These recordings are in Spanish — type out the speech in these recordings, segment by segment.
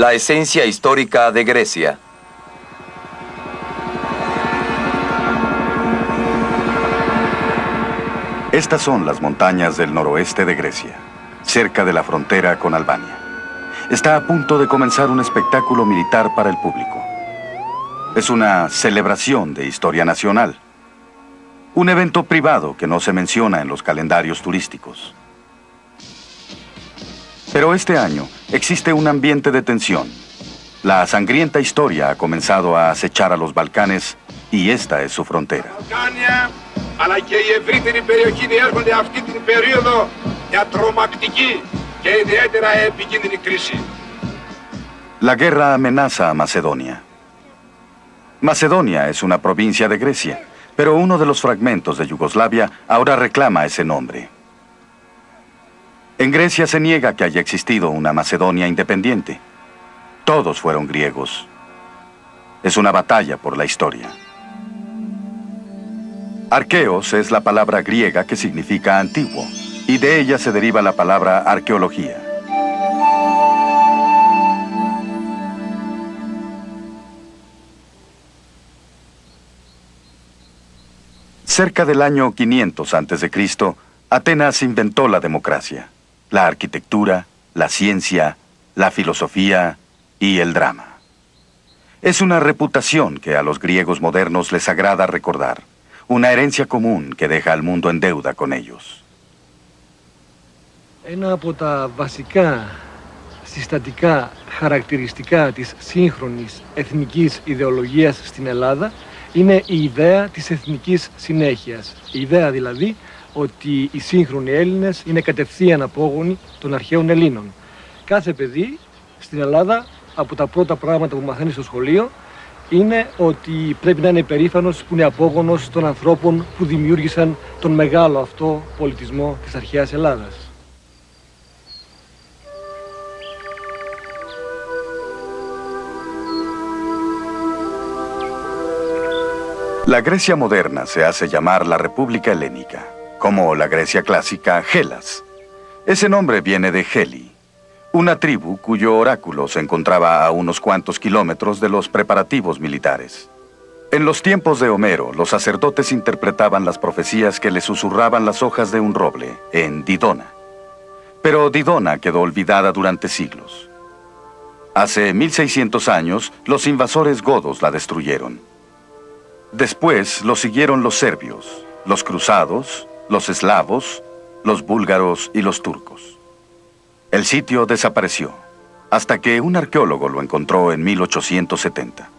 La esencia histórica de Grecia. Estas son las montañas del noroeste de Grecia, cerca de la frontera con Albania. Está a punto de comenzar un espectáculo militar para el público. Es una celebración de historia nacional. Un evento privado que no se menciona en los calendarios turísticos. Pero este año existe un ambiente de tensión. La sangrienta historia ha comenzado a acechar a los Balcanes y esta es su frontera. Αλλά και η ευρύτερη περιοχή διέρχονται αυτή την περίοδο μια τρομακτική και ιδιαίτερα επικίνδυνη κρίση. La guerra amenaza a Macedonia. Macedonia es una provincia de Grecia, pero uno de los fragmentos de Yugoslavia ahora reclama ese nombre. En Grecia se niega que haya existido una Macedonia independiente. Todos fueron griegos. Es una batalla por la historia. Arqueos es la palabra griega que significa antiguo, y de ella se deriva la palabra arqueología. Cerca del año 500 a.C., Atenas inventó la democracia, la arquitectura, la ciencia, la filosofía y el drama. Es una reputación que a los griegos modernos les agrada recordar. Una herencia común que deja al mundo en deuda con ellos. Ένα από τα βασικά συστατικά χαρακτηριστικά της σύγχρονης εθνικής ιδεολογίας στην Ελλάδα είναι η ιδέα της εθνικής συνέχειας. Η ιδέα δηλαδή ότι οι σύγχρονοι Έλληνες είναι κατευθείαν απόγονοι των αρχαίων Ελλήνων. Κάθε παιδί στην Ελλάδα από τα πρώτα πράγματα που μαθαίνει στο σχολείο είναι ότι πρέπει να είναι υπερήφανος που είναι απόγονος των ανθρώπων που δημιούργησαν τον μεγάλο αυτό πολιτισμό της αρχαίας Ελλάδας. La Grecia moderna se hace llamar la República Helénica, como la Grecia clásica, Hellas. Ese nombre viene de Heli, una tribu cuyo oráculo se encontraba a unos cuantos kilómetros de los preparativos militares. En los tiempos de Homero, los sacerdotes interpretaban las profecías que le susurraban las hojas de un roble, en Didona. Pero Didona quedó olvidada durante siglos. Hace 1600 años, los invasores godos la destruyeron. Después lo siguieron los serbios, los cruzados, los eslavos, los búlgaros y los turcos. El sitio desapareció, hasta que un arqueólogo lo encontró en 1870.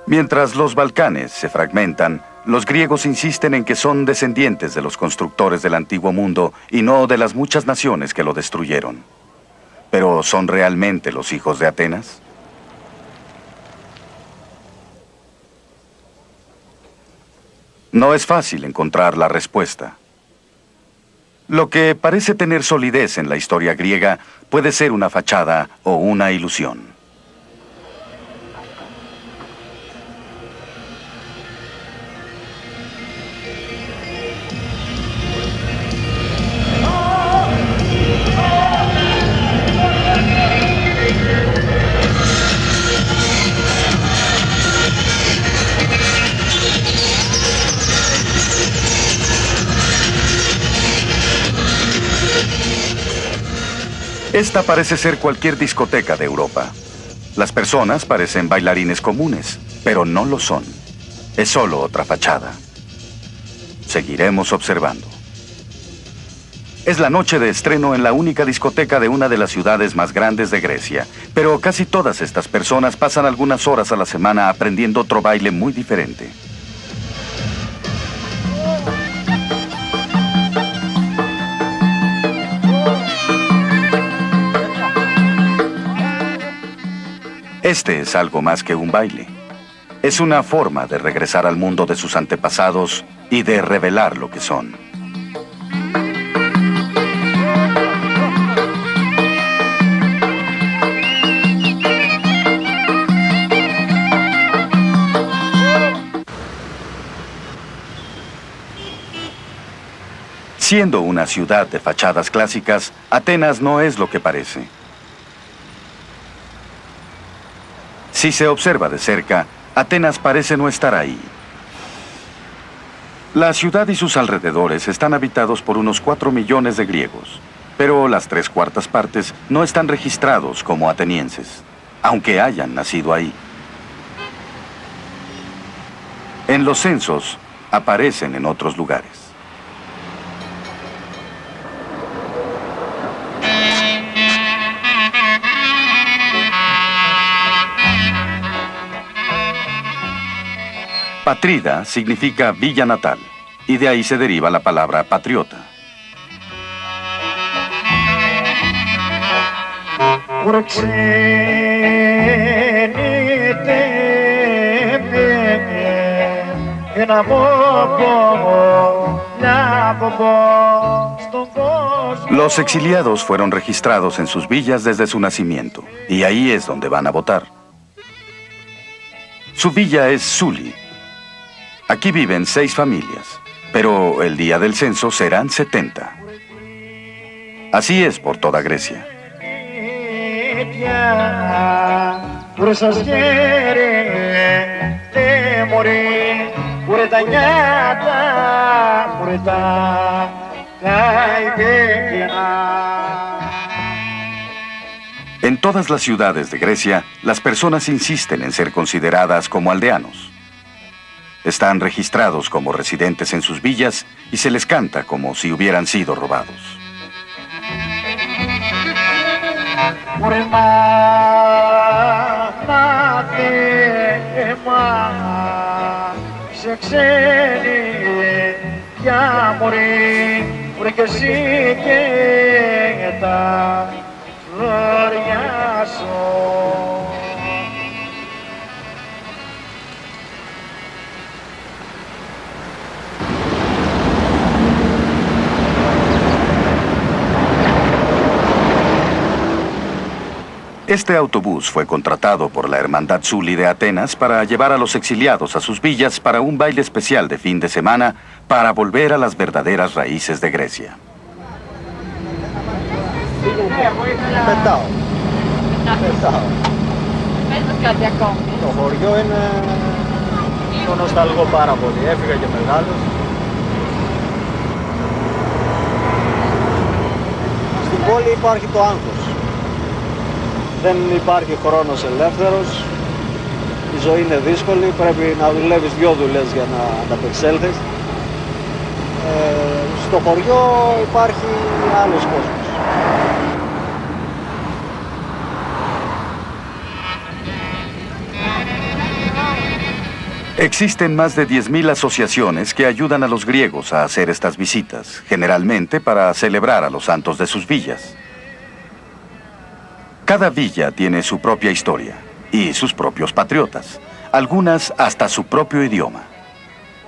Mientras los Balcanes se fragmentan, los griegos insisten en que son descendientes de los constructores del antiguo mundo y no de las muchas naciones que lo destruyeron. ¿Pero son realmente los hijos de Atenas? No es fácil encontrar la respuesta. Lo que parece tener solidez en la historia griega puede ser una fachada o una ilusión. Esta parece ser cualquier discoteca de Europa. Las personas parecen bailarines comunes, pero no lo son. Es solo otra fachada. Seguiremos observando. Es la noche de estreno en la única discoteca de una de las ciudades más grandes de Grecia, pero casi todas estas personas pasan algunas horas a la semana aprendiendo otro baile muy diferente. Este es algo más que un baile. Es una forma de regresar al mundo de sus antepasados y de revelar lo que son. Siendo una ciudad de fachadas clásicas, Atenas no es lo que parece. Si se observa de cerca, Atenas parece no estar ahí. La ciudad y sus alrededores están habitados por unos 4 millones de griegos, pero las 3/4 partes no están registrados como atenienses, aunque hayan nacido ahí. En los censos aparecen en otros lugares. Patrida significa villa natal, y de ahí se deriva la palabra patriota. Los exiliados fueron registrados en sus villas desde su nacimiento, y ahí es donde van a votar. Su villa es Suli. Aquí viven 6 familias, pero el día del censo serán 70. Así es por toda Grecia. En todas las ciudades de Grecia, las personas insisten en ser consideradas como aldeanos. Están registrados como residentes en sus villas y se les canta como si hubieran sido robados. Este autobús fue contratado por la Hermandad Suli de Atenas para llevar a los exiliados a sus villas para un baile especial de fin de semana para volver a las verdaderas raíces de Grecia. Το χωριό είναι το νοσταλγώ πάρα πολύ. Έφυγα και μεγάλος. Στην πόλη υπάρχει το άγχος. Δεν υπάρχει χρόνος ελεύθερος. Η ζωή είναι δύσκολη. Πρέπει να δουλεύεις 2 δουλειές για να ανταπεξέλθεις. Στο χωριό υπάρχει άλλος κόσμος. Existen más de 10.000 asociaciones que ayudan a los griegos a hacer estas visitas, generalmente para celebrar a los santos de sus villas. Cada villa tiene su propia historia y sus propios patriotas, algunas hasta su propio idioma.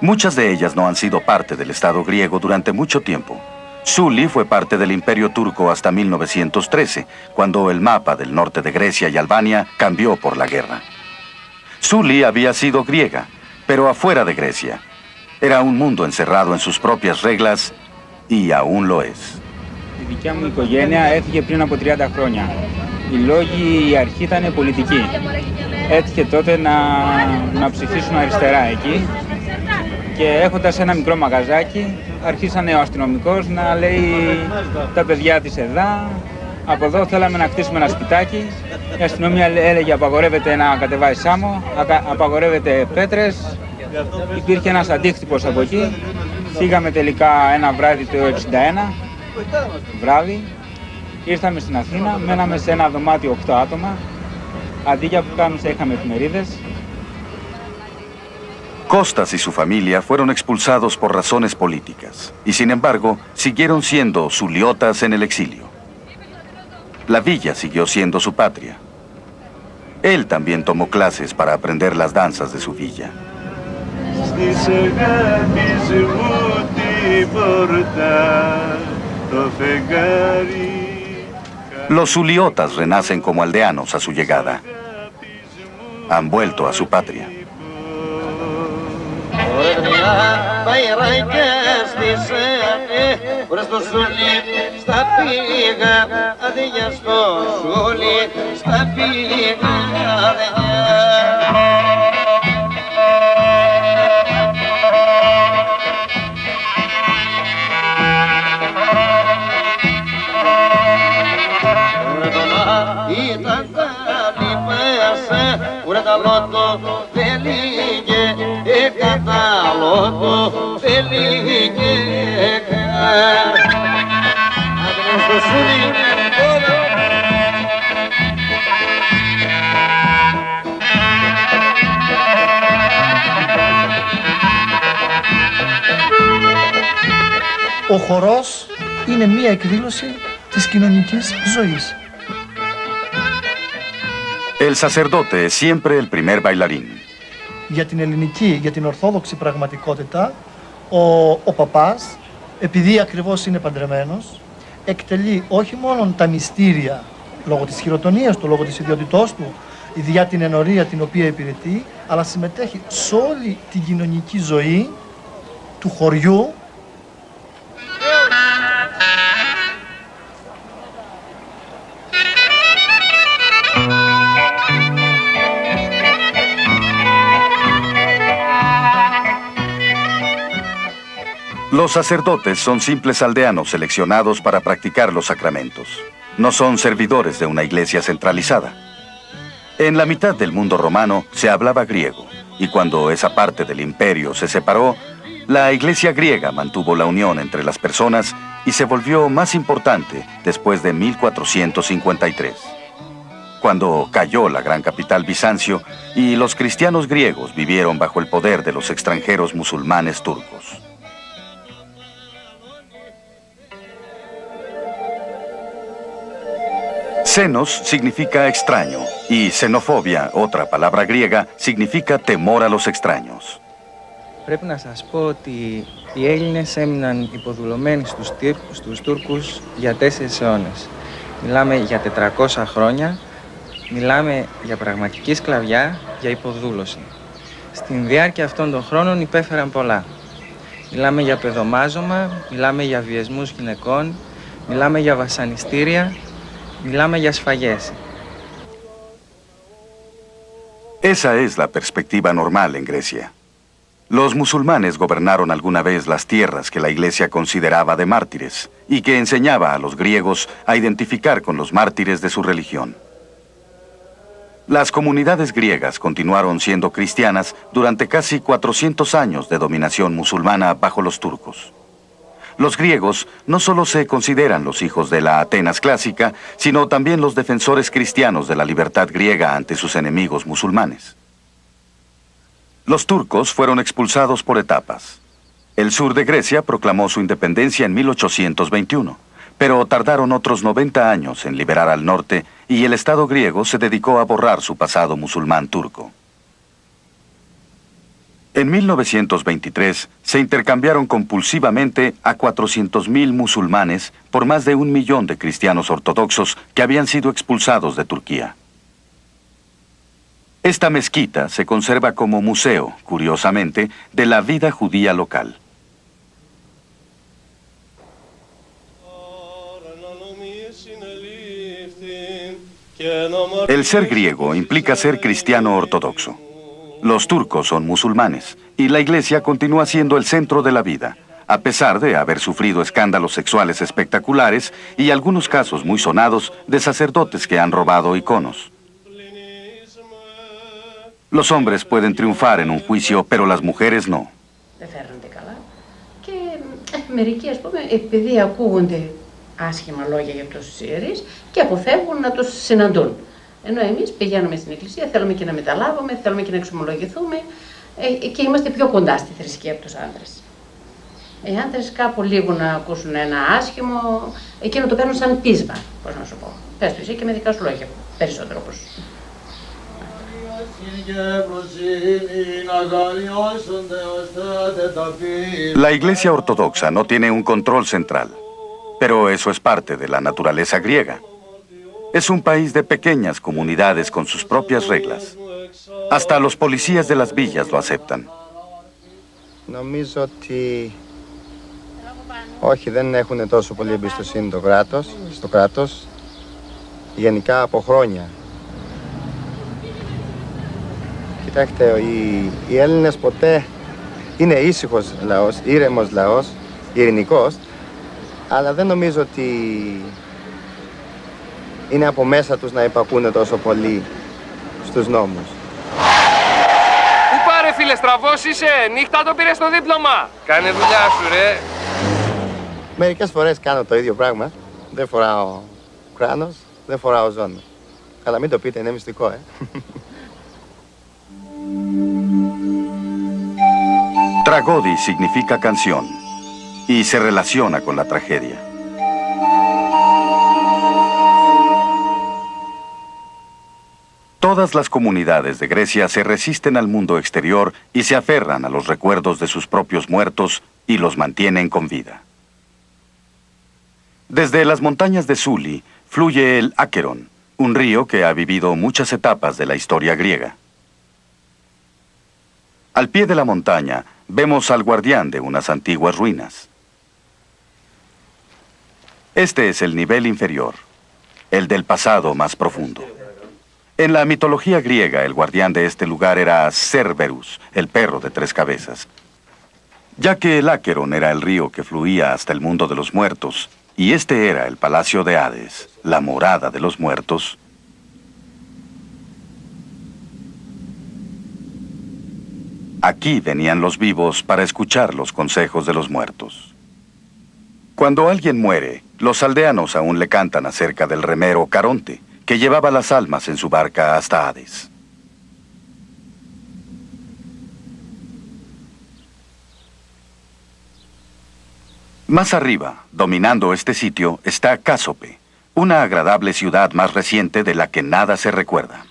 Muchas de ellas no han sido parte del Estado griego durante mucho tiempo. Suli fue parte del Imperio Turco hasta 1913, cuando el mapa del norte de Grecia y Albania cambió por la guerra. Suli había sido griega, pero afuera de Grecia. Era un mundo encerrado en sus propias reglas y aún lo es. Η δικιά μου οικογένεια έφυγε πριν από 30 χρόνια. Οι λόγοι, η αρχή ήταν πολιτική. Έτυχε τότε να ψηφίσουν αριστερά εκεί και έχοντας ένα μικρό μαγαζάκι αρχίσανε ο αστυνομικός να λέει τα παιδιά της ΕΔΑ. Από εδώ θέλαμε να χτίσουμε ένα σπιτάκι. Η αστυνομία έλεγε απαγορεύεται να κατεβάσει σάμο, απαγορεύεται πέτρες. Υπήρχε ένας αντίκτυπος από εκεί. Φύγαμε τελικά ένα βράδυ το 1961, βράδυ. Ήρθαμε στην Αθήνα, μέναμε σε ένα δωμάτιο 8 άτομα. Αντί για πουκάμισα είχαμε εφημερίδες. Costas y su familia fueron expulsados por razones políticas y sin embargo siguieron siendo suliotas en el exilio. La villa siguió siendo su patria. Él también tomó clases para aprender las danzas de su villa. Los suliotas renacen como aldeanos a su llegada. Han vuelto a su patria. Στα πήγα, αδειά στο σούλι, στα πήγα, αδειά. Ο χορός είναι μία εκδήλωση της κοινωνικής ζωής. El sacerdote es siempre el primer bailarín. Για την ελληνική, για την ορθόδοξη πραγματικότητα, ο παπάς, επειδή ακριβώς είναι παντρεμένος, εκτελεί όχι μόνο τα μυστήρια λόγω της χειροτονίας του, λόγω της ιδιότητός του, για την ενορία την οποία υπηρετεί, αλλά συμμετέχει σε όλη την κοινωνική ζωή του χωριού. Los sacerdotes son simples aldeanos seleccionados para practicar los sacramentos. No son servidores de una iglesia centralizada. En la mitad del mundo romano se hablaba griego, y cuando esa parte del imperio se separó, la iglesia griega mantuvo la unión entre las personas y se volvió más importante después de 1453. Cuando cayó la gran capital Bizancio y los cristianos griegos vivieron bajo el poder de los extranjeros musulmanes turcos. Xenos significa extraño y xenofobia, otra palabra griega, significa temor a los extraños. Πρέπει να σας πω ότι οι Έλληνες έμειναν υποδουλωμένοι στους Τούρκους για 4 αιώνες. Μιλάμε για 400 χρόνια, μιλάμε για πραγματική σκλαβιά, για υποδούλωση. Στην διάρκεια αυτών των χρόνων υπέφεραν πολλά. Μιλάμε για παιδομάζωμα, μιλάμε για βιασμούς γυναικών, μιλάμε για βασανιστήρια, μιλάμε για σφαγές. Esa es la perspectiva normal en Grecia. Los musulmanes gobernaron alguna vez las tierras que la Iglesia consideraba de mártires y que enseñaba a los griegos a identificar con los mártires de su religión. Las comunidades griegas continuaron siendo cristianas durante casi 400 años de dominación musulmana bajo los turcos. Los griegos no solo se consideran los hijos de la Atenas clásica, sino también los defensores cristianos de la libertad griega ante sus enemigos musulmanes. Los turcos fueron expulsados por etapas. El sur de Grecia proclamó su independencia en 1821, pero tardaron otros 90 años en liberar al norte y el Estado griego se dedicó a borrar su pasado musulmán turco. En 1923 se intercambiaron compulsivamente a 400.000 musulmanes por más de 1 millón de cristianos ortodoxos que habían sido expulsados de Turquía. Esta mezquita se conserva como museo, curiosamente, de la vida judía local. El ser griego implica ser cristiano ortodoxo. Los turcos son musulmanes y la iglesia continúa siendo el centro de la vida, a pesar de haber sufrido escándalos sexuales espectaculares y algunos casos muy sonados de sacerdotes que han robado iconos. Los hombres pueden triunfar en un juicio, pero las mujeres no. Μερικοί, ας πούμε, επειδή ακούγονται άσχημα λόγια για αυτούς τους ιερείς και αποφεύγουν να τους συναντούν. Ενώ εμείς πηγαίνουμε στην εκκλησία, θέλουμε και να μεταλάβουμε, θέλουμε και να εξομολογηθούμε και είμαστε πιο κοντά στη θρησκεία από τους άντρες. Οι άντρες κάπου λίγο να ακούσουν ένα άσχημο, εκείνο το παίρνουν σαν πείσμα, πώς να σου πω. Πες του εσύ και με δικά σου λόγια, περισσότερο όπως. La Iglesia Ortodoxa no tiene un control central, pero eso es parte de la naturaleza griega. Es un país de pequeñas comunidades con sus propias reglas. Hasta los policías de las villas lo aceptan. Νομίζω ότι όχι, δεν έχουν τόσο πολύ εμπιστοσύνη στο κράτος, γενικά από χρόνια. Κοιτάξτε, οι Έλληνες ποτέ είναι ήσυχος λαός, ήρεμος λαός, ειρηνικός, αλλά δεν νομίζω ότι είναι από μέσα τους να υπακούνε τόσο πολύ στους νόμους. φίλε, στραβός είσαι. Νύχτα το πήρες το δίπλωμα. Κάνε δουλειά σου, ρε. Μερικές φορές κάνω το ίδιο πράγμα. Δεν φοράω κράνος, δεν φοράω ζώνη. Αλλά μην το πείτε, είναι μυστικό, Tragodi significa canción y se relaciona con la tragedia. Todas las comunidades de Grecia se resisten al mundo exterior y se aferran a los recuerdos de sus propios muertos y los mantienen con vida. Desde las montañas de Suli fluye el Acheron, un río que ha vivido muchas etapas de la historia griega. Al pie de la montaña vemos al guardián de unas antiguas ruinas. Este es el nivel inferior, el del pasado más profundo. En la mitología griega, el guardián de este lugar era Cerberus, el perro de 3 cabezas. Ya que el Acheron era el río que fluía hasta el mundo de los muertos, y este era el palacio de Hades, la morada de los muertos, aquí venían los vivos para escuchar los consejos de los muertos. Cuando alguien muere, los aldeanos aún le cantan acerca del remero Caronte, que llevaba las almas en su barca hasta Hades. Más arriba, dominando este sitio, está Cásope, una agradable ciudad más reciente de la que nada se recuerda.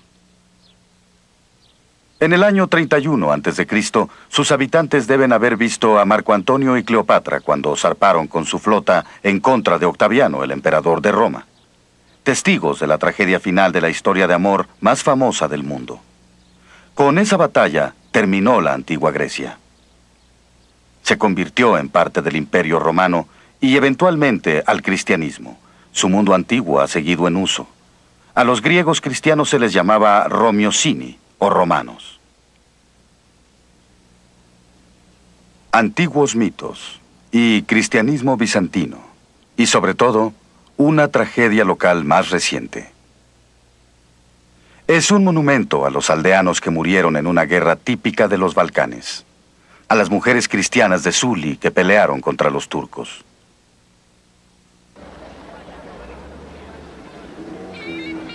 En el año 31 a.C., sus habitantes deben haber visto a Marco Antonio y Cleopatra cuando zarparon con su flota en contra de Octaviano, el emperador de Roma. Testigos de la tragedia final de la historia de amor más famosa del mundo. Con esa batalla terminó la antigua Grecia. Se convirtió en parte del Imperio Romano y eventualmente al cristianismo. Su mundo antiguo ha seguido en uso. A los griegos cristianos se les llamaba Romiocini o romanos. Antiguos mitos y cristianismo bizantino. Y sobre todo, una tragedia local más reciente. Es un monumento a los aldeanos que murieron en una guerra típica de los Balcanes. A las mujeres cristianas de Suli que pelearon contra los turcos.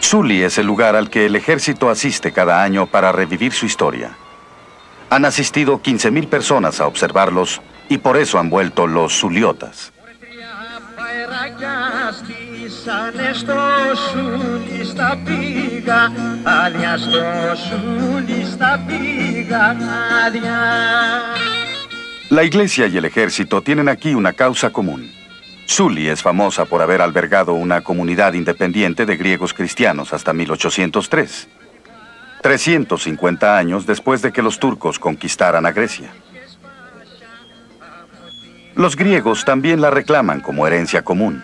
Suli es el lugar al que el ejército asiste cada año para revivir su historia. Han asistido 15.000 personas a observarlos y por eso han vuelto los suliotas. La iglesia y el ejército tienen aquí una causa común. Suli es famosa por haber albergado una comunidad independiente de griegos cristianos hasta 1803. 350 años después de que los turcos conquistaran a Grecia. Los griegos también la reclaman como herencia común,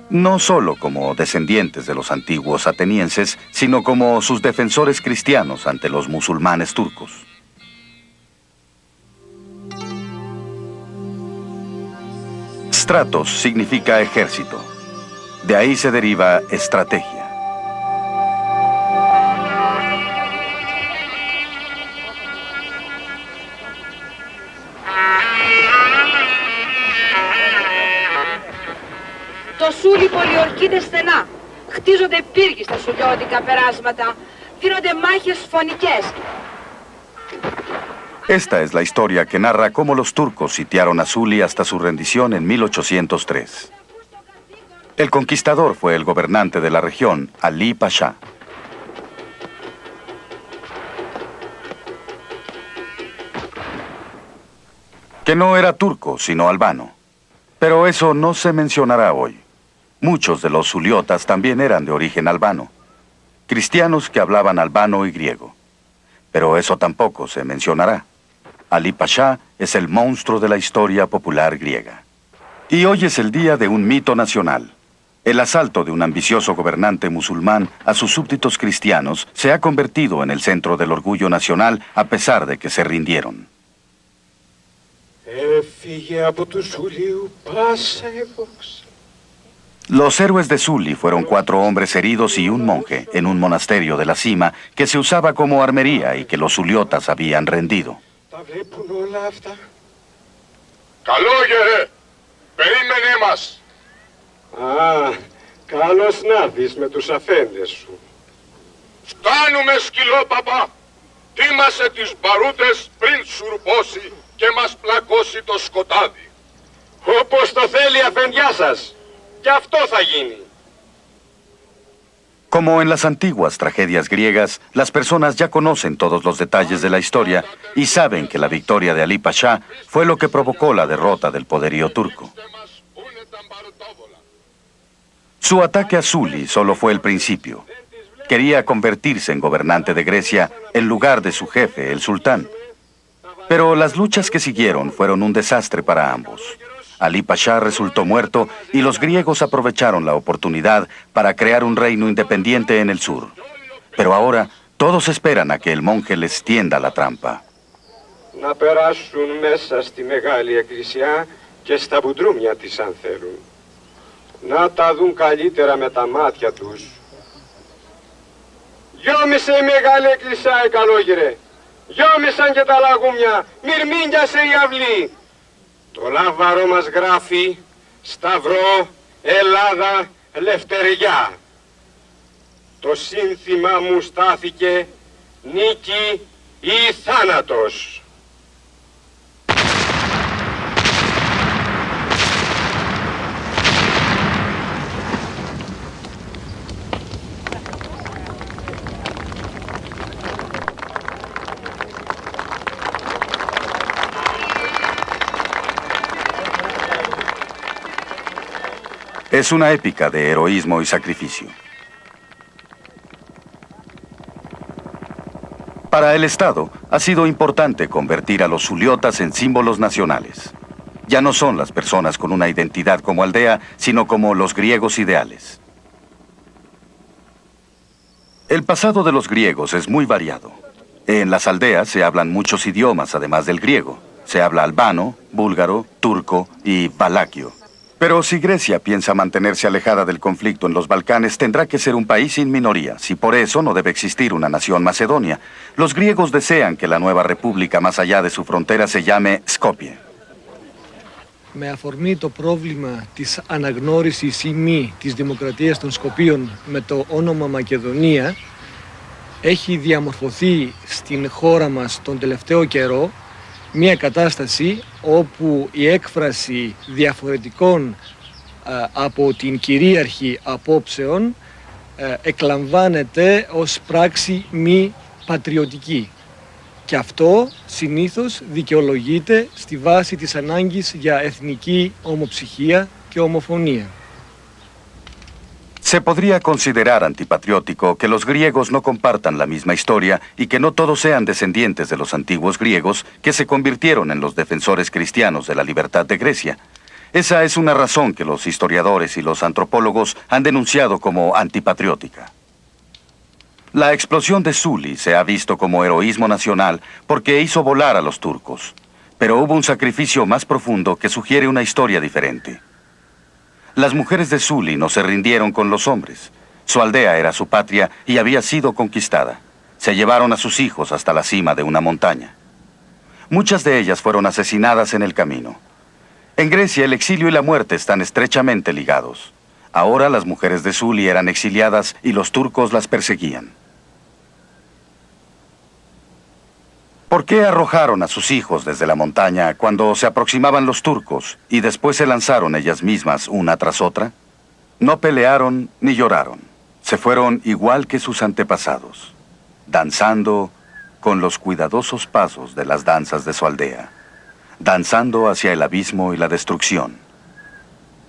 no solo como descendientes de los antiguos atenienses, sino como sus defensores cristianos ante los musulmanes turcos. Stratos significa ejército. De ahí se deriva estrategia. Το Σούλι πολιορκείται στενά. Χτίζονται πύργοι στα σουλιώτικα περάσματα. Δίνονται μάχες φωνικές. Esta es la historia que narra cómo los turcos sitiaron a Suli hasta su rendición en 1803. El conquistador fue el gobernante de la región, Ali Pasha. Que no era turco, sino albano. Pero eso no se mencionará hoy. Muchos de los suliotas también eran de origen albano. Cristianos que hablaban albano y griego. Pero eso tampoco se mencionará. Ali Pasha es el monstruo de la historia popular griega. Y hoy es el día de un mito nacional. El asalto de un ambicioso gobernante musulmán a sus súbditos cristianos se ha convertido en el centro del orgullo nacional a pesar de que se rindieron. Los héroes de Suli fueron 4 hombres heridos y un monje en un monasterio de la cima que se usaba como armería y que los suliotas habían rendido. Τα βλέπουν όλα αυτά. Καλόγερε, περίμενε μας. Α, καλώς να δεις με τους αφέντες σου. Φτάνουμε, σκυλόπαπα. Τίμασε τις μπαρούτες πριν σουρπώσει και μας πλακώσει το σκοτάδι. Όπως το θέλει, αφεντιά σας. Και αυτό θα γίνει. Como en las antiguas tragedias griegas, las personas ya conocen todos los detalles de la historia y saben que la victoria de Ali Pasha fue lo que provocó la derrota del poderío turco. Su ataque a Sully solo fue el principio. Quería convertirse en gobernante de Grecia en lugar de su jefe, el sultán. Pero las luchas que siguieron fueron un desastre para ambos. Ali Pasha resultó muerto y los griegos aprovecharon la oportunidad para crear un reino independiente en el sur. Pero ahora todos esperan a que el monje les tienda la trampa. Να περάσουν μέσα στη μεγάλη εκκλησιά και στα μπουντρούμια της αν θέλουν. Να τα δουν καλύτερα με τα μάτια τους. Γιόμισε η μεγάλη εκκλησιά, καλόγερε. Γιόμισαν και τα λαγούμια. Μυρμήγκιασε η αυλή. Το λάβαρο μας γράφει Σταυρό, Ελλάδα, Λευτεριά. Το σύνθημα μου στάθηκε νίκη ή θάνατος. Es una épica de heroísmo y sacrificio. Para el Estado, ha sido importante convertir a los zuliotas en símbolos nacionales. Ya no son las personas con una identidad como aldea, sino como los griegos ideales. El pasado de los griegos es muy variado. En las aldeas se hablan muchos idiomas además del griego. Se habla albano, búlgaro, turco y valaquio. Pero si Grecia piensa mantenerse alejada del conflicto en los Balcanes, tendrá que ser un país sin minorías, y por eso no debe existir una nación macedonia. Los griegos desean que la nueva república más allá de su frontera se llame Skopje. Με αφορμή το πρόβλημα της αναγνώρισης ή μη της δημοκρατίας των Σκοπίων με το όνομα Μακεδονία, έχει διαμορφωθεί στην χώρα μας τον τελευταίο καιρό μια κατάσταση όπου η έκφραση διαφορετικών από την κυρίαρχη απόψεων εκλαμβάνεται ως πράξη μη πατριωτική. Και αυτό συνήθως δικαιολογείται στη βάση της ανάγκης για εθνική ομοψυχία και ομοφωνία. Se podría considerar antipatriótico que los griegos no compartan la misma historia y que no todos sean descendientes de los antiguos griegos que se convirtieron en los defensores cristianos de la libertad de Grecia. Esa es una razón que los historiadores y los antropólogos han denunciado como antipatriótica. La explosión de Sully se ha visto como heroísmo nacional porque hizo volar a los turcos, pero hubo un sacrificio más profundo que sugiere una historia diferente. Las mujeres de Sully no se rindieron con los hombres. Su aldea era su patria y había sido conquistada. Se llevaron a sus hijos hasta la cima de una montaña. Muchas de ellas fueron asesinadas en el camino. En Grecia el exilio y la muerte están estrechamente ligados. Ahora las mujeres de Sully eran exiliadas y los turcos las perseguían. ¿Por qué arrojaron a sus hijos desde la montaña cuando se aproximaban los turcos y después se lanzaron ellas mismas una tras otra? No pelearon ni lloraron. Se fueron igual que sus antepasados, danzando con los cuidadosos pasos de las danzas de su aldea, danzando hacia el abismo y la destrucción,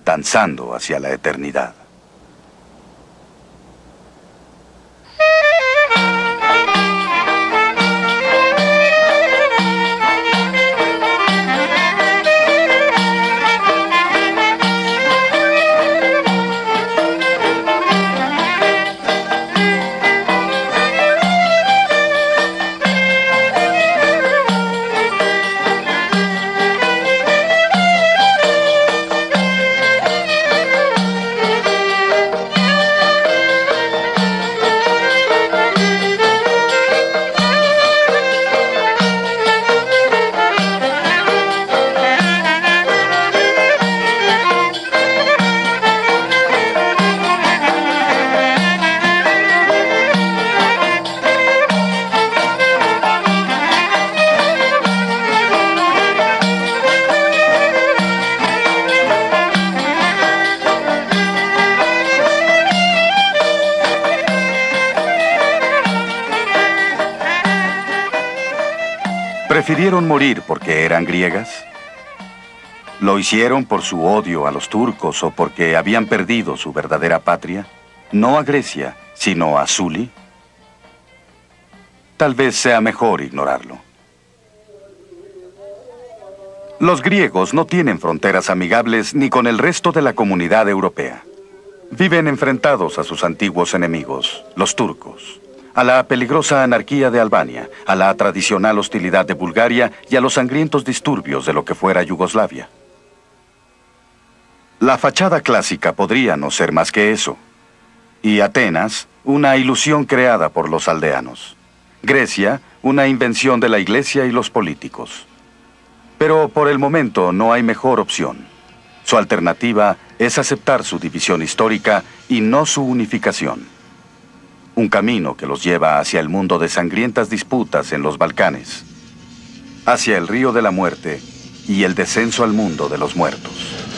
danzando hacia la eternidad. ¿Prefirieron morir porque eran griegas? ¿Lo hicieron por su odio a los turcos o porque habían perdido su verdadera patria? No a Grecia, sino a Suli. Tal vez sea mejor ignorarlo. Los griegos no tienen fronteras amigables ni con el resto de la comunidad europea. Viven enfrentados a sus antiguos enemigos, los turcos, a la peligrosa anarquía de Albania, a la tradicional hostilidad de Bulgaria y a los sangrientos disturbios de lo que fuera Yugoslavia. La fachada clásica podría no ser más que eso. Y Atenas, una ilusión creada por los aldeanos. Grecia, una invención de la iglesia y los políticos. Pero por el momento no hay mejor opción. Su alternativa es aceptar su división histórica y no su unificación. Un camino que los lleva hacia el mundo de sangrientas disputas en los Balcanes, hacia el río de la muerte y el descenso al mundo de los muertos.